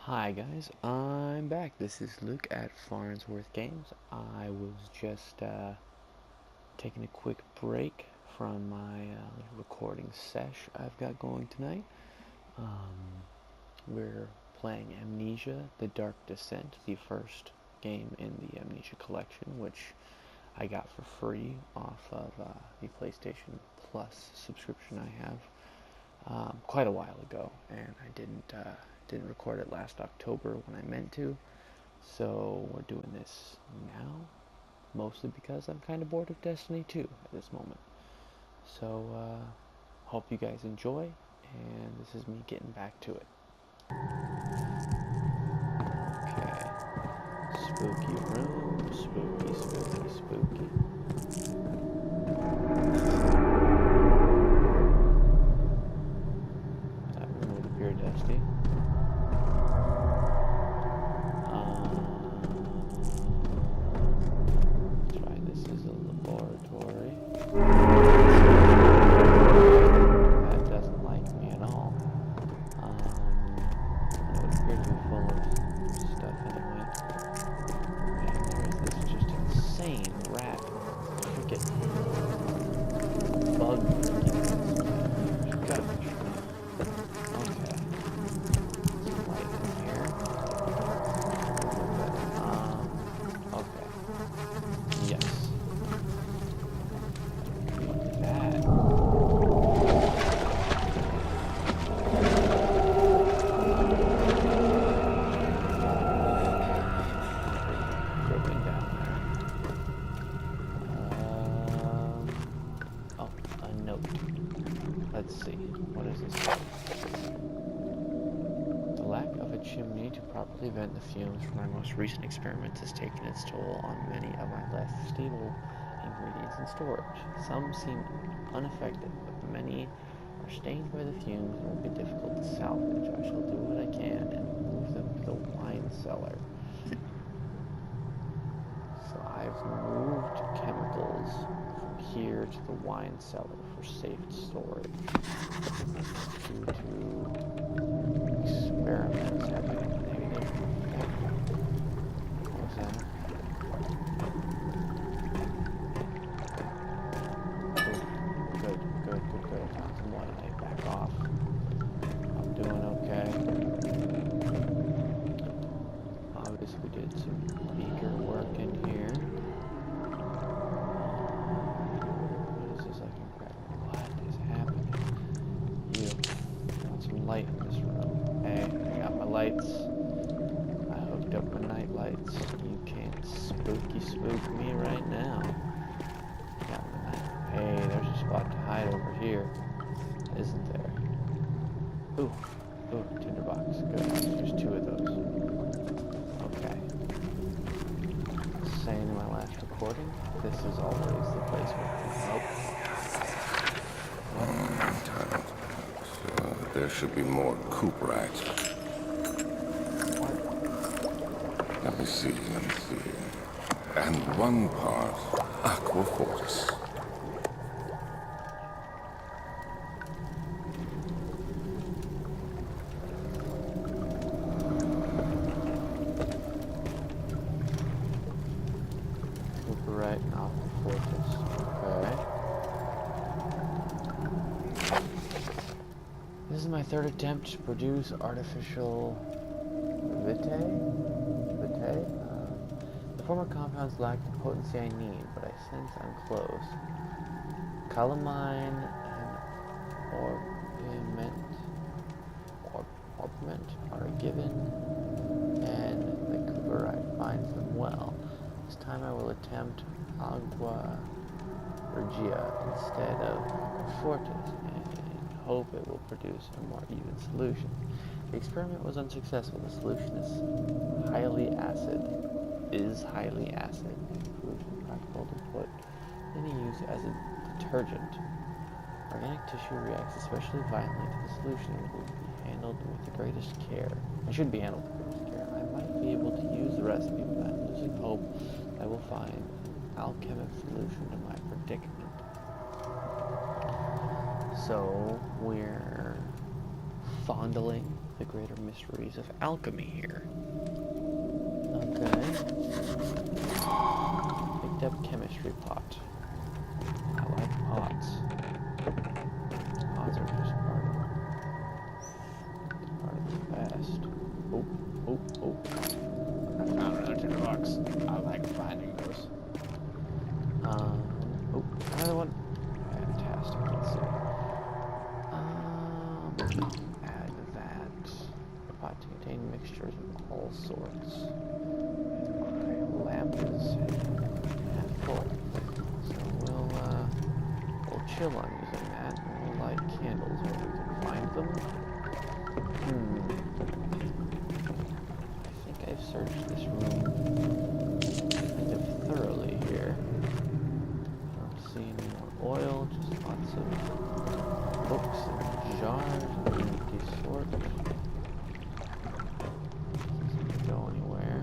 Hi guys, I'm back. This is Luke at Farnsworth Games. I was just taking a quick break from my little recording sesh I've got going tonight. We're playing Amnesia, The Dark Descent, the first game in the Amnesia collection, which I got for free off of the PlayStation Plus subscription I have quite a while ago, and I didn't record it last October when I meant to. So we're doing this now, mostly because I'm kind of bored of Destiny 2 at this moment. So hope you guys enjoy, and this is me getting back to it. Okay, spooky room, spooky. That room would appear dusty. Try this as a laboratory. That doesn't like me at all. It would appear to be full of stuff anyway. And there is this just insane rat freaking bug freaking. There's gotta be. Okay. Some light in here. Okay. Yes. That. Dripping down there. Oh, a note. Let's see. What is this? The lack of a chimney to properly vent the fumes from my most recent experiments has taken its toll on many of my less stable ingredients in storage. Some seem unaffected, but many are stained by the fumes and will be difficult to salvage. I shall do what I can and move them to the wine cellar. So I've moved chemicals from here to the wine cellar for safe storage. Due to experiments having a negative impact. What's that? Good. Found some light. Back off. I'm doing okay. Obviously we did some beaker work in here. What is this I can grab? What is happening? You want some light in this room. Hey, I got my lights. I hooked up my night lights. You can't spook me right now. Got my night. Hey, there's a spot to hide over here. Isn't there? Ooh, tinderbox. Good. There's two of those. Okay. Saying in my last recording, this is always the place where. Nope. There should be more coop rats. What? Let me see. And one part aquafortis. Right now, fortress. Okay. This is my third attempt to produce artificial vitae. The former compounds lack the potency I need, but I sense I'm close. Calamine and orpiment are given, and the Cooperite finds them well. This time I will attempt agua regia instead of fortis and hope it will produce a more even solution. The experiment was unsuccessful. The solution is highly acid. Conclusion practical to put in use as a detergent. Organic tissue reacts especially violently to the solution and will be handled with the greatest care. It should be handled with the greatest care. I might be able to use the recipe, but I'm losing hope I will find an alchemic solution to my predicament. So we're fondling the greater mysteries of alchemy here. Okay. Picked up chemistry pot. I like pots. Pots are just part of the best. Oh, oh, oh. I found another tinderbox. I like finding those. Oh, another one. Fantastic, let's see. Add that. Pot to contain mixtures of all sorts. My lamp is half full. So we'll chill on using that, and we'll light candles where we can find them. I think I've searched this room kind of thoroughly here. I don't see any more oil, just lots of books and jars of empty sort. Doesn't go anywhere.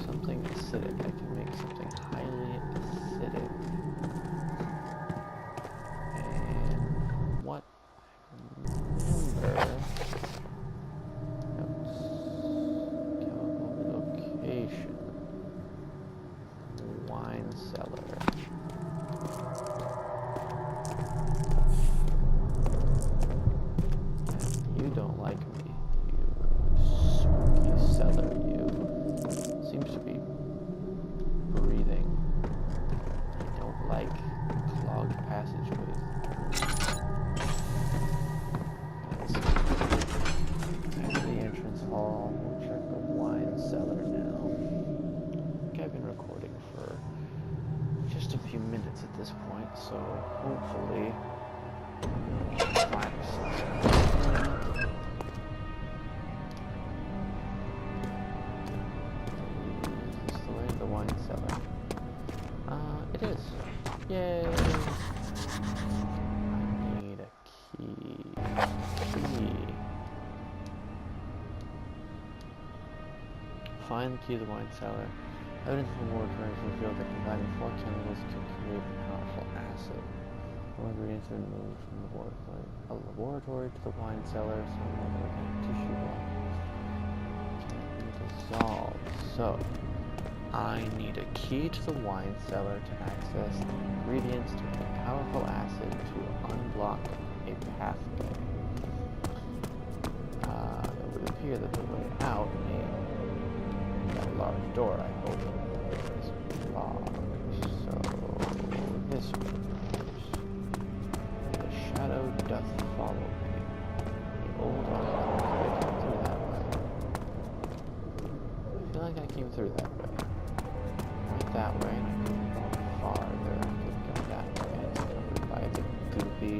Something acidic. I can make something highly acidic. And what I remember, notes, chemical location, wine cellar. You don't like me, you spooky cellar, you. Seems to be breathing. I don't like clogged passageways. There's the entrance hall. We'll check the wine cellar now. I think I've been recording for just a few minutes at this point, so hopefully we'll find something. Is this the way to the wine cellar? It is. Yay! I need a key. Find the key to the wine cellar. Evidence of the laboratories revealed that combining 4 chemicals can create a powerful acid. All ingredients have been moved from the laboratory to the wine cellar, so another organic tissue block can be dissolved. So, I need a key to the wine cellar to access the ingredients to a powerful acid to unblock a pathway. It would appear that the way out may that large door, I hope, is locked. So, this way. The shadow doth follow me. The old archive, I came through that way. I feel like I came through that way. Right that way, and I couldn't go farther. I could go that way. It's covered by the goopy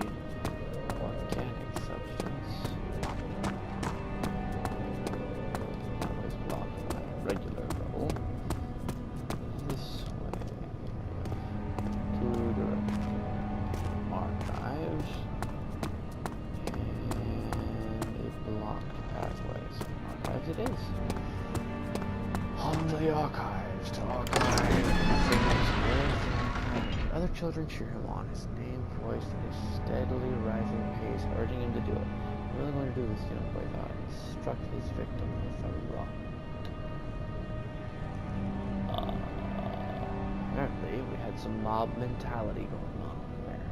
organic substance. That was blocked by a regular roll. This way. 2 directions. Archives. And a blocked pathway. So archives it is. On the archives to archive things worth. Other children cheer him on, his name voiced at a steadily rising pace, urging him to do it. I'm really going to do this, young boy thought. He struck his victim with a rock. Apparently, we had some mob mentality going on there.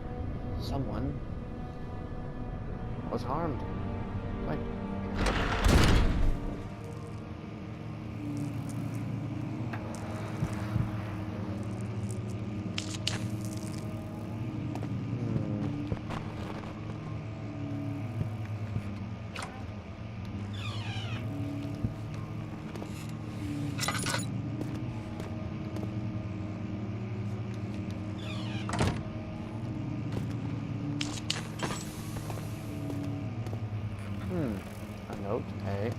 Someone was harmed. Like, a note, hey,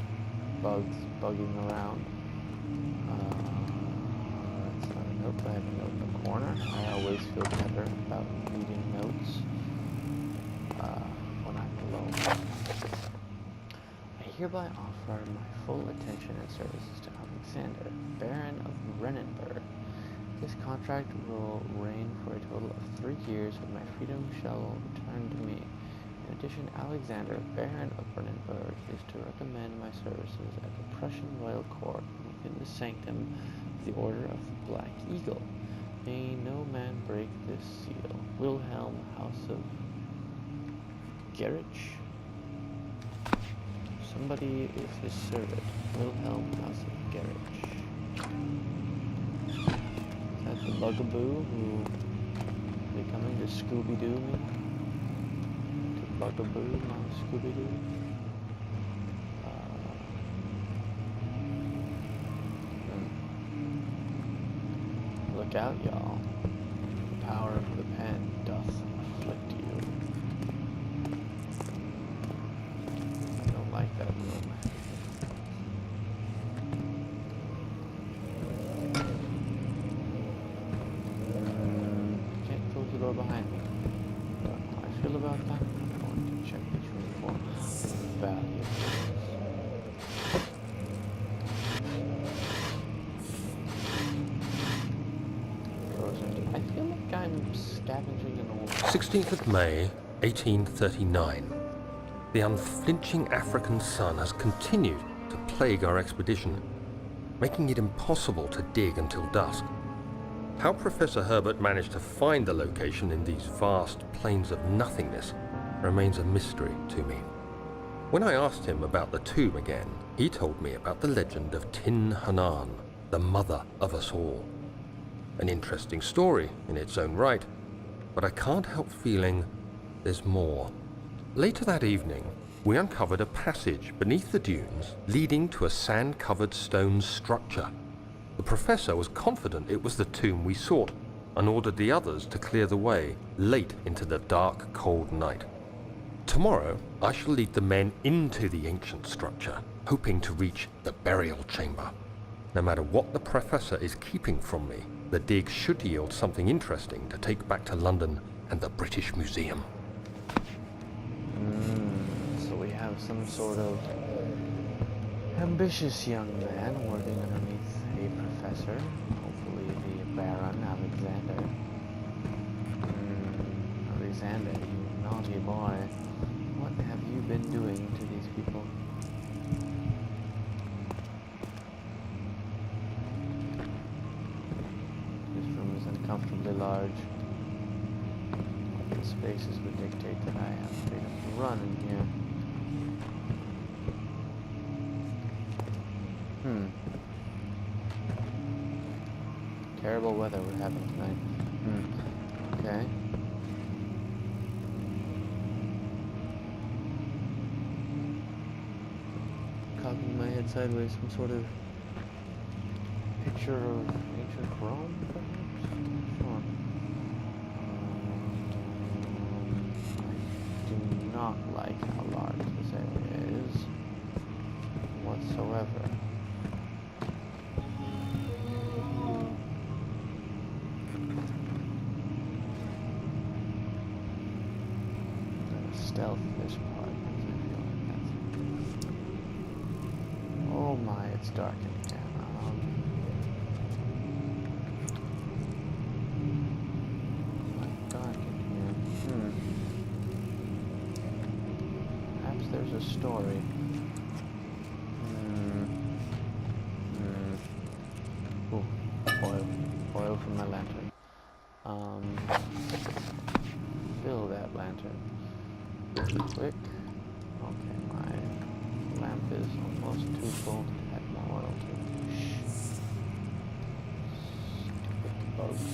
bugs bugging around. That's not a note, but I have a note in the corner. I always feel better about reading notes when I'm alone. I hereby offer my full attention and services to Alexander, Baron of Brennenburg, This contract will reign for a total of 3 years, and my freedom shall return to me. In addition, Alexander, Baron of Brandenburg, is to recommend my services at the Prussian Royal Court within the sanctum of the Order of the Black Eagle. May no man break this seal. Wilhelm, House of Gerich? Somebody is his servant. Wilhelm, House of Gerich. Is that the bugaboo who is coming to Scooby-Doo me? To bugaboo my Scooby-Doo? Look out, y'all. The power of the pen doth afflict you. I don't like that room. Can't close the door behind me. I don't know how I feel about that. I'm going to check this room for valuables. I feel like I'm scavenging an old... 16th of May, 1839. The unflinching African sun has continued to plague our expedition, making it impossible to dig until dusk. How Professor Herbert managed to find the location in these vast plains of nothingness remains a mystery to me. When I asked him about the tomb again, he told me about the legend of Tin Hanan, the mother of us all. An interesting story in its own right, but I can't help feeling there's more. Later that evening, we uncovered a passage beneath the dunes leading to a sand-covered stone structure. The professor was confident it was the tomb we sought and ordered the others to clear the way late into the dark, cold night. Tomorrow, I shall lead the men into the ancient structure, hoping to reach the burial chamber. No matter what the professor is keeping from me, the dig should yield something interesting to take back to London and the British Museum. So we have some sort of ambitious young man working underneath a professor, hopefully the Baron Alexander. Alexander, you naughty boy. What have you been doing to these people? This room is uncomfortably large. The spaces would dictate that I have freedom to run in here. Terrible weather we're having tonight. Okay. Cocking my head sideways, some sort of picture of ancient Rome, perhaps? Sure. I do not like how large this area is whatsoever. Stealth this part, because I feel like that's... Oh my, it's dark in here. Dark in here. Perhaps there's a story. Ooh, oil. Oil from my lantern. Fill that lantern. Quick. Okay, my lamp is almost too full to add more oil to it. Stupid bugs.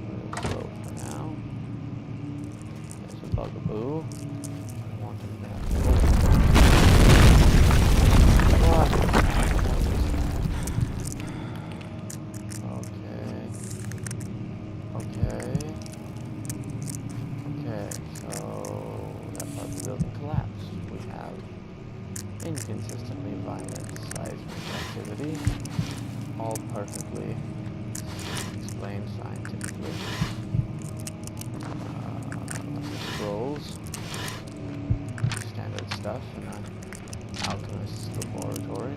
Real slow for now. There's a bugaboo. I want him to inconsistently violent seismic activity, all perfectly explained scientifically. Scrolls, standard stuff, and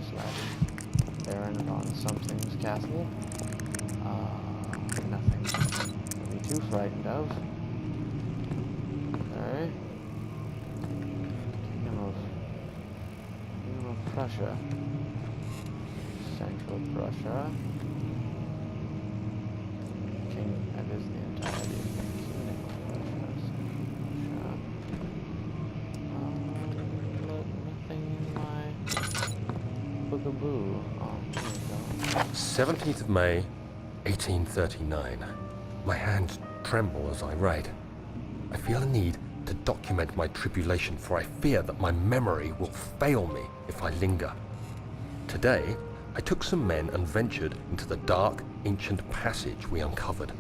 / Baron von something's castle. Nothing to be too frightened of. Okay. Kingdom of Prussia. Central Prussia. That is the entirety of the Kingdom of Prussia. Nothing in my bookaboo. Oh, here we go. 17th of May, 1839. My hands tremble as I write. I feel a need to document my tribulation, for I fear that my memory will fail me if I linger. Today, I took some men and ventured into the dark, ancient passage we uncovered.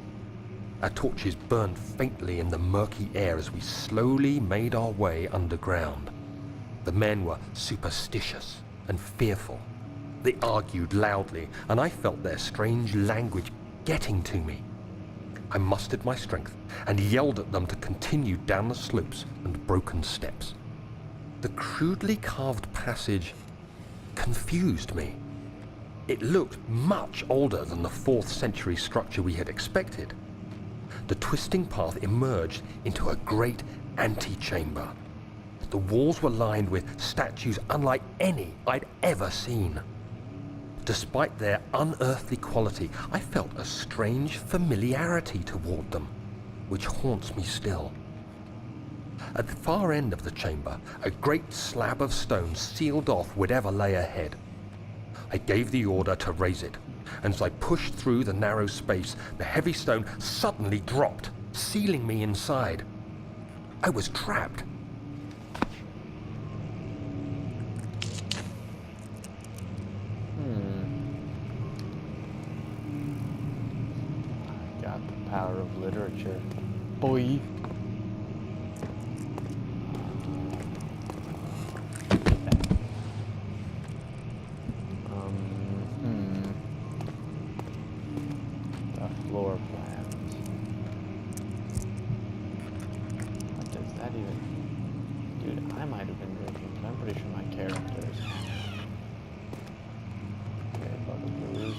Our torches burned faintly in the murky air as we slowly made our way underground. The men were superstitious and fearful. They argued loudly, and I felt their strange language getting to me. I mustered my strength and yelled at them to continue down the slopes and broken steps. The crudely carved passage confused me. It looked much older than the 4th century structure we had expected. The twisting path emerged into a great antechamber. The walls were lined with statues unlike any I'd ever seen. Despite their unearthly quality, I felt a strange familiarity toward them, which haunts me still. At the far end of the chamber, a great slab of stone sealed off whatever lay ahead. I gave the order to raise it, and as I pushed through the narrow space, the heavy stone suddenly dropped, sealing me inside. I was trapped. Got the power of literature. Boy. The floor plans. What does that even... Dude, I might have been drinking, but I'm pretty sure my characters. Okay, bugaboos.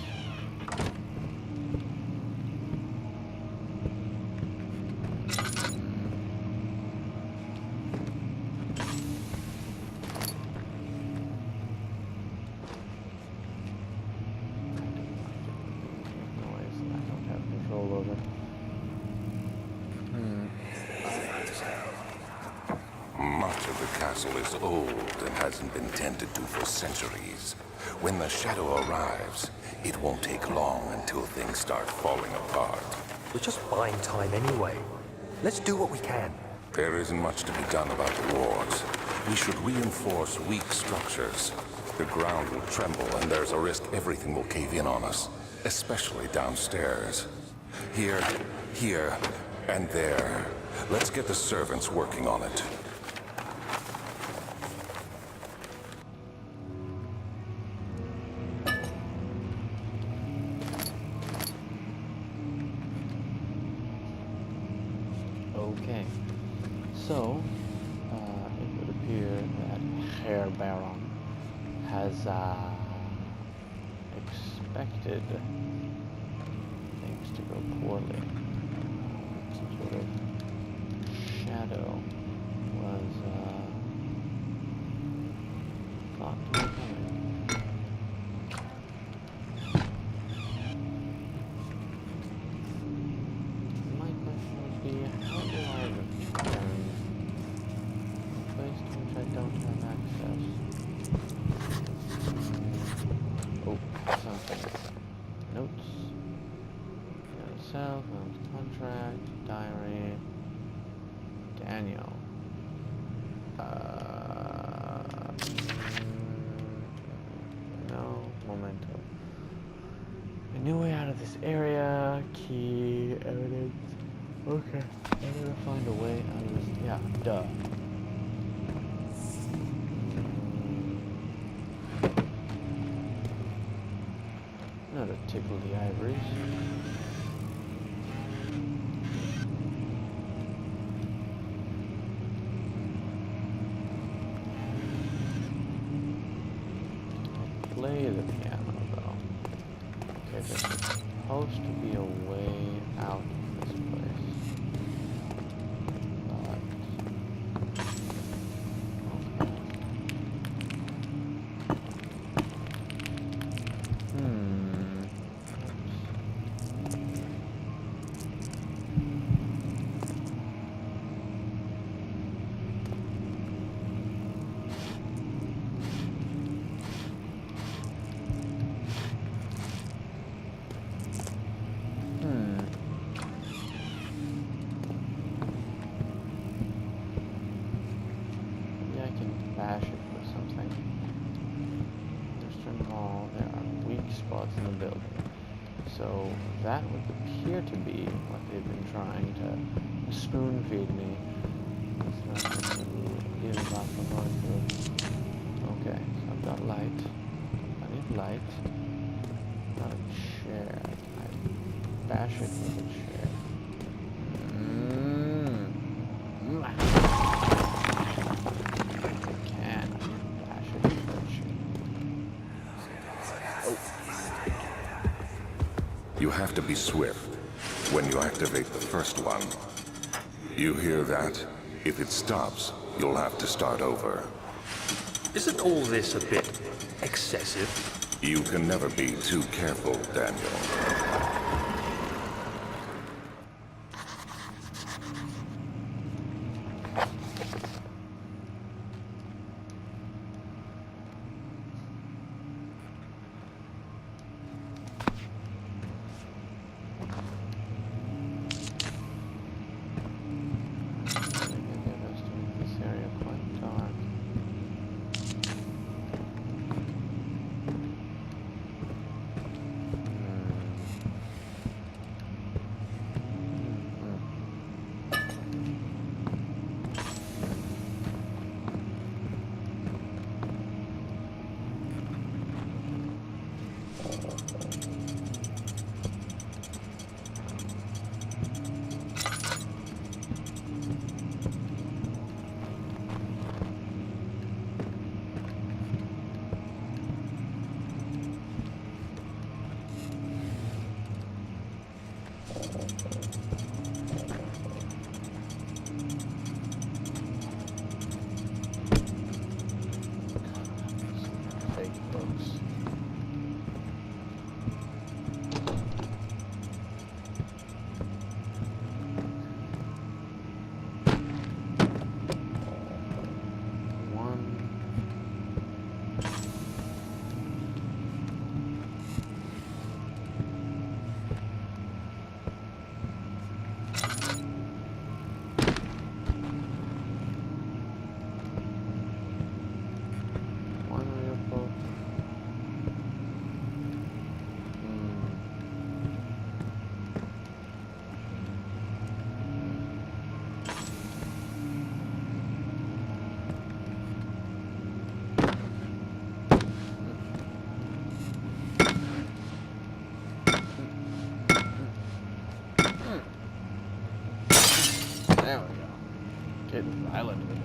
Much of the castle is old and hasn't been tended to for centuries. When the shadow arrives, it won't take long until things start falling apart. We're just buying time anyway. Let's do what we can. There isn't much to be done about the walls. We should reinforce weak structures. The ground will tremble and there's a risk everything will cave in on us, especially downstairs. Here, and there. Let's get the servants working on it. Okay, so it would appear that Herr Baron has expected things to go poorly. Some sort of shadow was thought to be coming. My question would be, how do I return a place to which I don't have access? Oh, something. Notes. Itself, contract, diary, Daniel. No, memento. A new way out of this area, key, evidence. Okay, I'm gonna find a way out of this. Yeah, duh. Not to tickle the ivories. looks to be a way out of this place. But, okay. Maybe I can bash it with something. Western Mall, there are weak spots in the building. So that would appear to be what they've been trying to spoon feed me. It's not going to give up on going through. Okay, so I've got light. I need light. Got a chair. I bash it with a chair. I can bash it with a chair. Oh. You have to be swift when you activate the first one. You hear that? If it stops, you'll have to start over. Isn't all this a bit excessive? You can never be too careful, Daniel. This area quite dark. Fake books. One real book. There we go. Getting violent with it.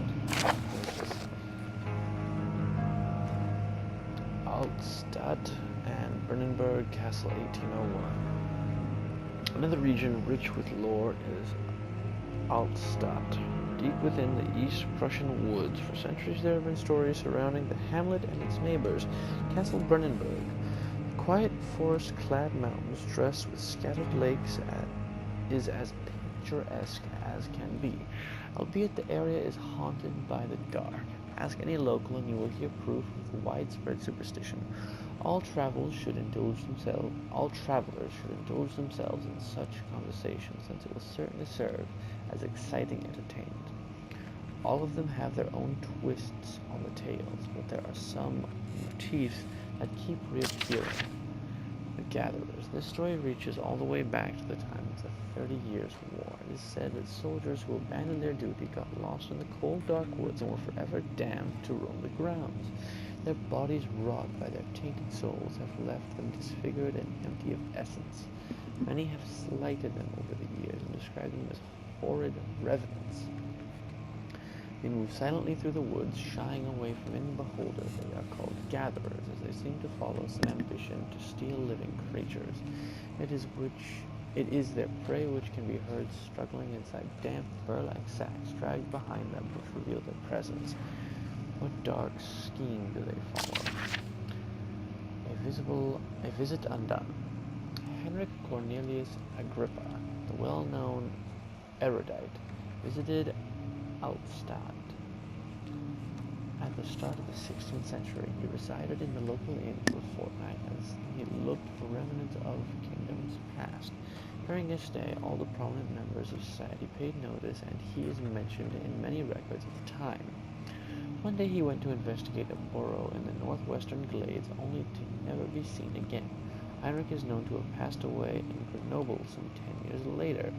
Altstadt and Brandenburg Castle 1801. Another region rich with lore is Altstadt. Deep within the East Prussian woods, for centuries there have been stories surrounding the hamlet and its neighbors, Castle Brandenburg. The quiet forest-clad mountains dressed with scattered lakes is as picturesque as can be, albeit the area is haunted by the dark. Ask any local and you will hear proof of the widespread superstition. All travelers should indulge themselves in such conversations, since it will certainly serve as exciting entertainment. All of them have their own twists on the tales, but there are some motifs that keep reappearing. The Gatherers. This story reaches all the way back to the time of the 30 Years' War. It is said that soldiers who abandoned their duty got lost in the cold, dark woods and were forever damned to roam the grounds. Their bodies, wrought by their tainted souls, have left them disfigured and empty of essence. Many have slighted them over the years and described them as horrid revenants. They move silently through the woods, shying away from any beholder. They are called gatherers, as they seem to follow some ambition to steal living creatures. It is their prey which can be heard struggling inside damp, fur-like sacks dragged behind them, which reveal their presence. What dark scheme do they follow? A visit undone. Henrik Cornelius Agrippa, the well-known erudite, visited Altstadt. At the start of the 16th century, he resided in the local inn for a fortnight as he looked for remnants of kingdoms past. During his stay, all the prominent members of society paid notice, and he is mentioned in many records of the time. One day he went to investigate a burrow in the northwestern glades, only to never be seen again. Heinrich is known to have passed away in Grenoble some 10 years later.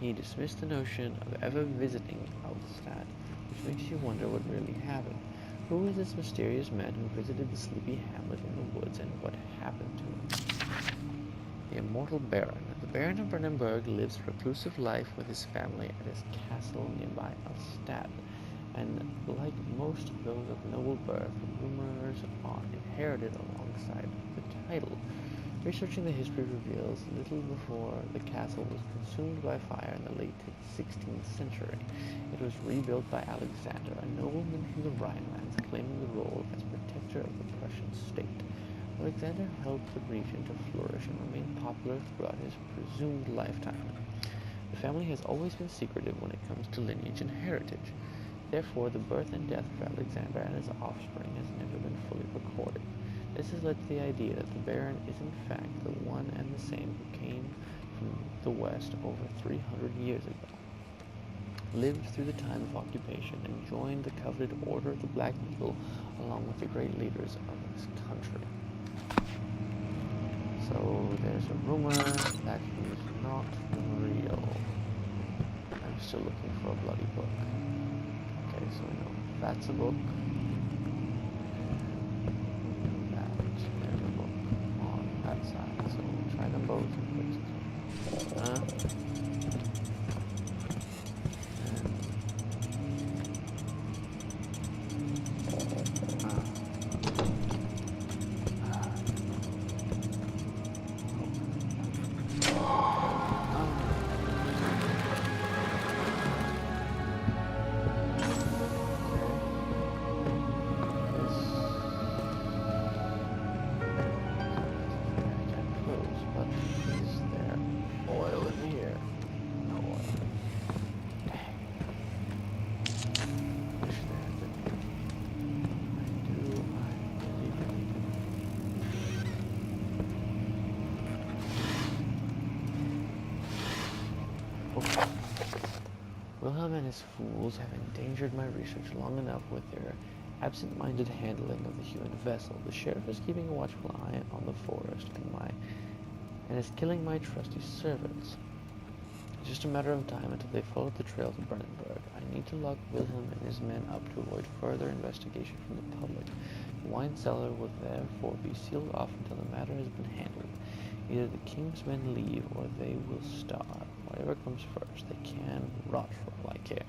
He dismissed the notion of ever visiting Altstadt, which makes you wonder what really happened. Who was this mysterious man who visited the sleepy hamlet in the woods, and what happened to him? The immortal Baron. The Baron of Brandenburg lives a reclusive life with his family at his castle nearby Altstadt, and like most of those of noble birth, rumors are inherited alongside the title. Researching the history reveals little before the castle was consumed by fire in the late 16th century. It was rebuilt by Alexander, a nobleman from the Rhinelands, claiming the role as protector of the Prussian state. Alexander helped the region to flourish and remain popular throughout his presumed lifetime. The family has always been secretive when it comes to lineage and heritage. Therefore, the birth and death of Alexander and his offspring has never been fully recorded. This has led to the idea that the Baron is in fact the one and the same who came from the west over 300 years ago, lived through the time of occupation, and joined the coveted Order of the Black Eagle along with the great leaders of this country. So there's a rumor that he's not real. I'm still looking for a bloody book. Okay, so we know that's a book. There's a book on that side, so we'll try them both. Wilhelm and his fools have endangered my research long enough with their absent-minded handling of the human vessel. The sheriff is keeping a watchful eye on the forest and is killing my trusty servants. It's just a matter of time until they follow the trail to Brandenburg. I need to lock Wilhelm and his men up to avoid further investigation from the public. The wine cellar will therefore be sealed off until the matter has been handled. Either the king's men leave or they will starve. Whatever comes first, they can rot for all I care.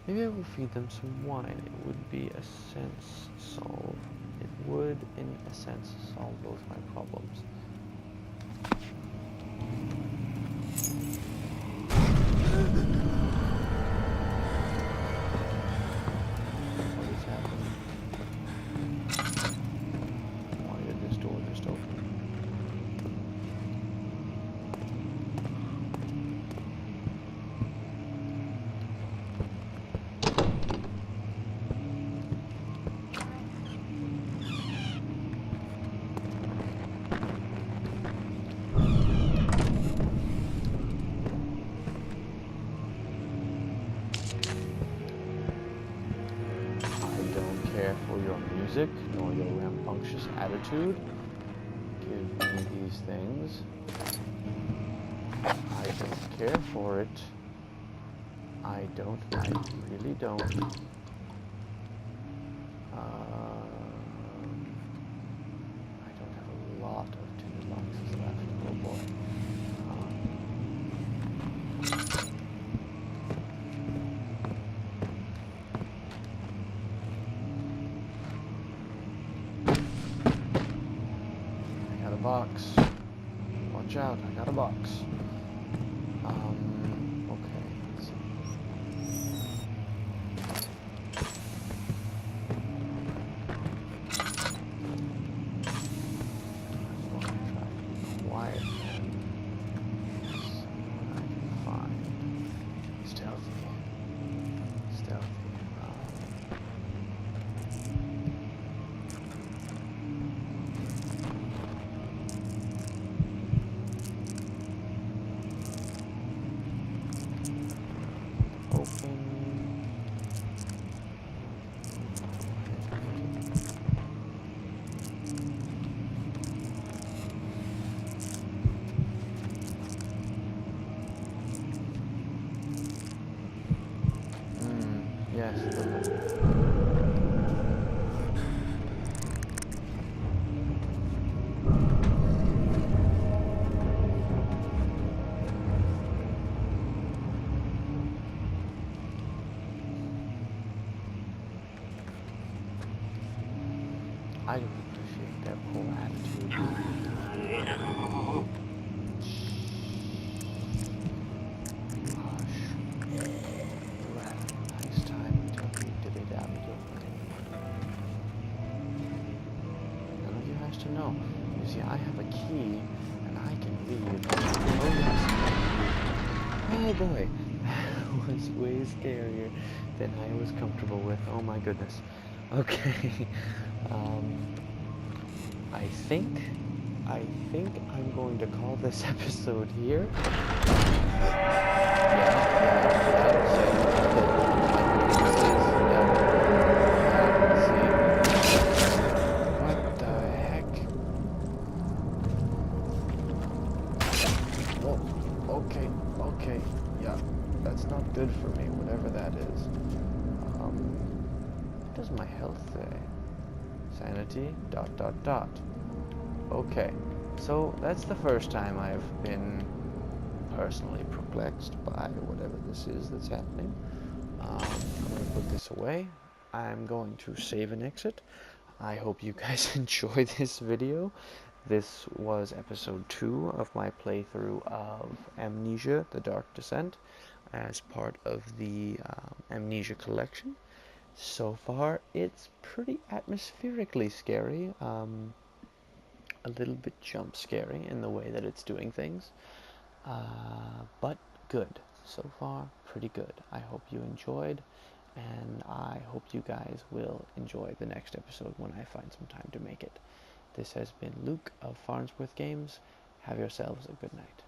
Maybe I will feed them some wine. It would, in a sense, solve both my problems. What is happening? Why did this door just open? For your music, nor your rambunctious attitude. Give me these things. I don't care for it. I really don't. I don't have a lot of tinderboxes left. Oh boy. watch out, I got a box. Okay, let's see. I'm going to try to be quiet and see what I can find. Stealthy. Stealthy. Open. Yes, I don't appreciate their poor attitude. Hush. You had a nice time until you did-it-dabby-do. None of you has to know. You see, I have a key, and I can leave. Oh, yes. Oh, boy. That was way scarier than I was comfortable with. Oh, my goodness. Okay. I think I'm going to call this episode here. What the heck? Oh, okay, yeah, that's not good for me, whatever that is. What does my health say? Sanity, ... Okay, so that's the first time I've been personally perplexed by whatever this is that's happening. I'm going to put this away. I'm going to save and exit. I hope you guys enjoyed this video. This was episode 2 of my playthrough of Amnesia, The Dark Descent, as part of the Amnesia collection. So far, it's pretty atmospherically scary. A little bit jump scary in the way that it's doing things, but good. So far, pretty good. I hope you enjoyed, and I hope you guys will enjoy the next episode when I find some time to make it. This has been Luke of Farnsworth Games. Have yourselves a good night.